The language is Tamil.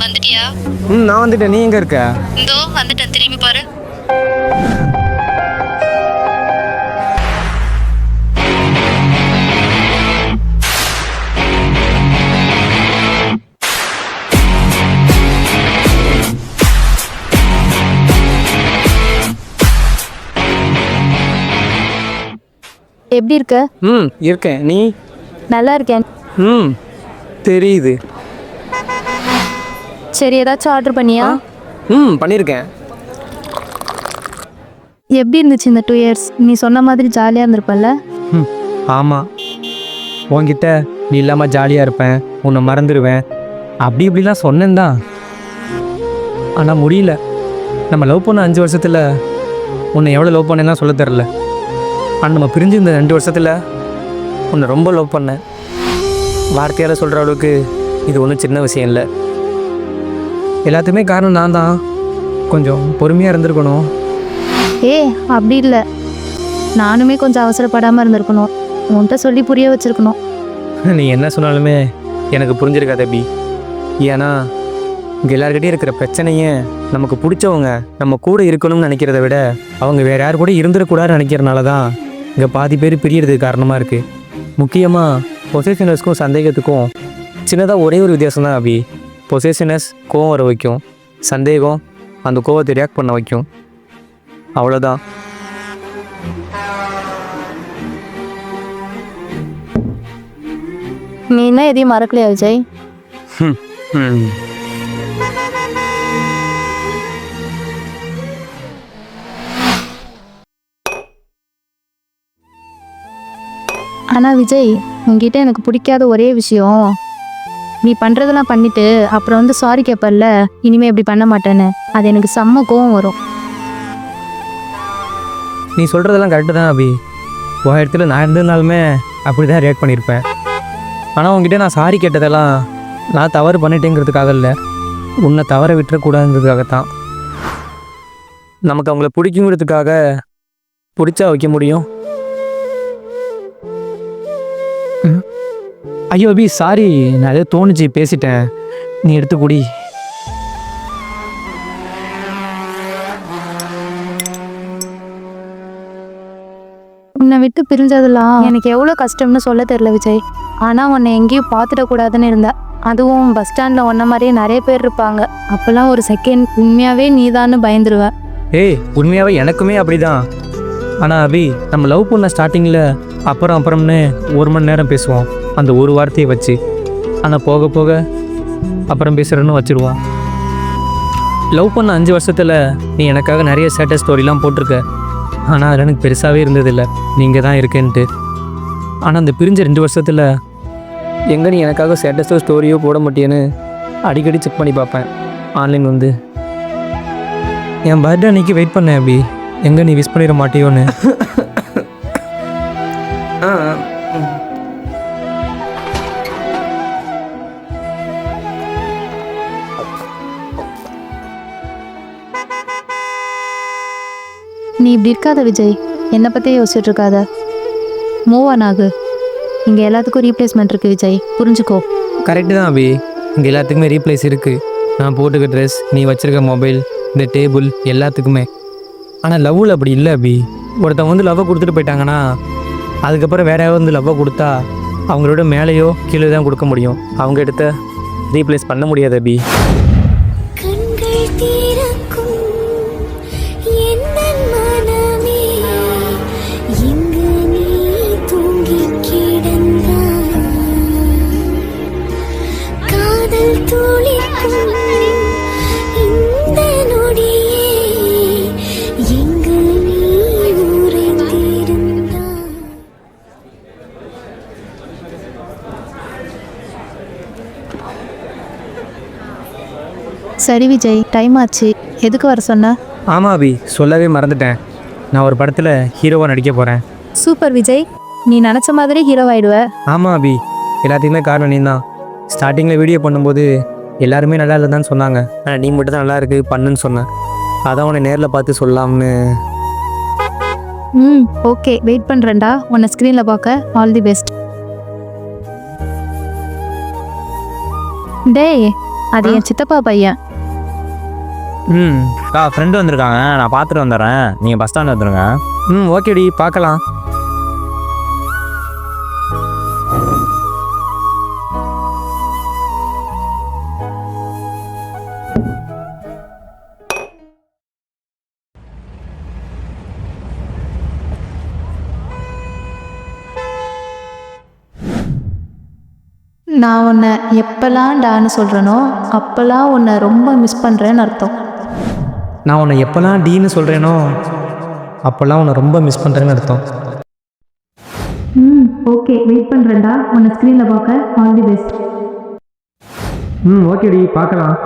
வந்துட்டியா? நான் வந்துட்டேன். நீ எங்கே இருக்க? இதோ வந்துட்டேன், திரும்பி பாரு. எப்படி இருக்க? இருக்கேன். நீ? நல்லா இருக்கேன். தெரியுது. சரி, ஏதாச்சும் ஆர்டர் பண்ணியா? பண்ணியிருக்கேன். எப்படி இருந்துச்சு இந்த 2 இயர்ஸ்? நீ சொன்ன மாதிரி ஜாலியாக இருந்திருப்பல்ல? ஆமாம், உன்கிட்ட நீ இல்லாமல் ஜாலியாக இருப்பேன், உன்னை மறந்துடுவேன், அப்படி இப்படிலாம் சொன்னேன் தான். ஆனால் முடியல. நம்ம லவ் பண்ண 5 வருஷத்தில் உன்னை எவ்வளோ லவ் பண்ணேன்னா சொல்ல தெரில. ஆனால் நம்ம பிரிஞ்சு இந்த 2 வருஷத்தில் உன்னை ரொம்ப லவ் பண்ணேன். வார்த்தையால் சொல்கிற அளவுக்கு இது ஒன்றும் சின்ன விஷயம் இல்லை. எல்லாத்துக்குமே காரணம் நான் தான். கொஞ்சம் பொறுமையாக இருந்திருக்கணும். அப்படி இல்லை, நானுமே கொஞ்சம் அவசரப்படாமல் இருந்திருக்கணும். உன்கிட்ட சொல்லி புரிய வச்சுருக்கணும். நீ என்ன சொன்னாலுமே எனக்கு புரிஞ்சிருக்காது அபி. ஏன்னா இங்கே எல்லாருக்கிட்டே இருக்கிற பிரச்சனையே நமக்கு பிடிச்சவங்க நம்ம கூட இருக்கணும்னு நினைக்கிறத விட அவங்க வேறு யார் கூட இருந்துடக்கூடாதுன்னு நினைக்கிறனால தான் இங்கே பாதி பேர் பிரியறதுக்கு காரணமாக இருக்குது. முக்கியமாக பொசசிவ்னஸ்க்கும் சந்தேகத்துக்கும் சின்னதாக ஒரே ஒரு வித்தியாசம் தான் அபி. பொசசிவ்னஸ் கோவம் வர வைக்கும், சந்தேகம் அந்த கோவத்தை ரியாக்ட் பண்ண வைக்கும். அவ்வளோதான். நீ என்ன எதையும் மறக்கலையா விஜய்? ஆனால் விஜய், உங்ககிட்ட எனக்கு பிடிக்காத ஒரே விஷயம், நீ பண்ணுறதெல்லாம் பண்ணிட்டு அப்புறம் வந்து சாரி கேட்பல்ல, இனிமேல் இப்படி பண்ண மாட்டேன்னு. அது எனக்கு செம்ம கோவம் வரும். நீ சொல்கிறதெல்லாம் கரெக்டு தான் அபி. உன் இடத்துல நான் இருந்ததுனாலுமே அப்படி தான் ரியாக்ட் பண்ணியிருப்பேன். ஆனால் உங்ககிட்ட நான் சாரி கேட்டதெல்லாம் நான் தவறு பண்ணிட்டேங்கிறதுக்காக இல்லை, உன்னை தவற விட்டுறக்கூடாதுங்கிறதுக்காகத்தான். நமக்கு அவங்கள பிடிக்குங்கிறதுக்காக பிடிச்சா வைக்க முடியும். ஐயோ அபி, சாரி, நான் ஏதோ தோணுச்சு பேசிட்டேன், நீ எடுத்து குடி. உன்னை விட்டு பிரிஞ்சதெல்லாம் எனக்கு எவ்வளோ கஷ்டம்னு சொல்ல தெரில விஜய். ஆனால் உன்னை எங்கேயும் பார்த்துடக்கூடாதுன்னு இருந்தேன். அதுவும் பஸ் ஸ்டாண்டில் ஒன்ன மாதிரியே நிறைய பேர் இருப்பாங்க. அப்போல்லாம் ஒரு செகண்ட் உண்மையாகவே நீதான்னு பயந்துருவேன். உண்மையாகவே எனக்குமே அப்படிதான். ஆனால் அபி, நம்ம லவ் பண்ண ஸ்டார்டிங்கில் அப்புறம்னு 1 மணி நேரம் பேசுவோம் அந்த ஒரு வார்த்தையை வச்சு. ஆனால் போக போக அப்புறம் பேசுகிறேன்னு வச்சுருவோம். லவ் பண்ண 5 வருஷத்தில் நீ எனக்காக நிறைய சேட்டஸ் ஸ்டோரிலாம் போட்டிருக்க. ஆனால் அதில் எனக்கு பெருசாகவே இருந்ததில்லை, நீங்கள் தான் இருக்கேன்ட்டு. ஆனால் அந்த பிரிஞ்ச 2 வருஷத்தில் எங்கே நீ எனக்காக சேட்டஸோ ஸ்டோரியோ போட மாட்டேன்னு அடிக்கடி செக் பண்ணி பார்ப்பேன் ஆன்லைன் வந்து. என் பர்த்டே அன்றைக்கி வெயிட் பண்ணேன் அபி, எங்கே நீ விஷ் பண்ணிட மாட்டியோன்னு. நீ இப்படி இருக்காத விஜய், என்னை பற்றியே யோசிச்சுட்டு இருக்காத. மூவ் ஆன் ஆகு. இங்கே எல்லாத்துக்கும் ரீப்ளேஸ்மெண்ட் இருக்குது விஜய், புரிஞ்சுக்கோ. கரெக்டு தான் அபி, இங்கே எல்லாத்துக்குமே ரீப்ளேஸ் இருக்குது. நான் போட்டுக்க ட்ரெஸ், நீ வச்சுருக்க மொபைல், இந்த டேபிள், எல்லாத்துக்குமே. ஆனால் லவ்வில் அப்படி இல்லை அபி. ஒருத்தவங்க வந்து லவ்வை கொடுத்துட்டு போயிட்டாங்கன்னா அதுக்கப்புறம் வேற யாராவது வந்து லவ்வை கொடுத்தா அவங்களோட மேலேயோ கீழே தான் கொடுக்க முடியும். அவங்க எடுத்த ரீப்ளேஸ் பண்ண முடியாது அபி. சரி விஜய், டைம் ஆச்சு. எதுக்கு வர சொன்ன? ஆமாம் அபி, சொல்லவே மறந்துட்டேன். நான் ஒரு படத்தில் ஹீரோவாக நடிக்க போகிறேன். சூப்பர் விஜய், நீ நினச்ச மாதிரி ஹீரோ ஆயிடுவ. ஆமாம் அபி, எல்லாத்துக்குமே காரணம் நீ தான். ஸ்டார்டிங்கில் வீடியோ பண்ணும்போது எல்லாருமே நல்லா இல்லைன்னு சொன்னாங்க, ஆனால் நீ மட்டும் தான் நல்லா இருக்குது பண்ணுன்னு சொன்னேன். அதான் உன்னை நேரில் பார்த்து சொல்லலாம்னு. ஓகே, வெயிட் பண்ணுறேன்டா உன்னை ஸ்க்ரீனில் பார்க்க. All the best. டேய், அது என் சித்தப்பா பையன். ம் அக்கா ஃப்ரெண்டு வந்திருக்காங்க, நான் பார்த்துட்டு வந்துடுறேன், நீங்கள் பஸ் ஸ்டாண்ட் வந்துடுங்க. ஓகேடி, பார்க்கலாம். நான் உன்னை எப்போல்லாம் டான்னு சொல்கிறேனோ அப்போல்லாம் உன்னை ரொம்ப மிஸ் பண்ணுறேன்னு அர்த்தம். நான் உன்னை எப்போல்லாம் டீன்னு சொல்கிறேனோ அப்போல்லாம் உன்னை ரொம்ப மிஸ் பண்ணுறேன்னு அர்த்தம். ஓகே, வெயிட் பண்ணுறேன்டா. உன்னை ஸ்க்ரீனில் பார்க்க. All the best. ஓகேடி, பார்க்கலாம்.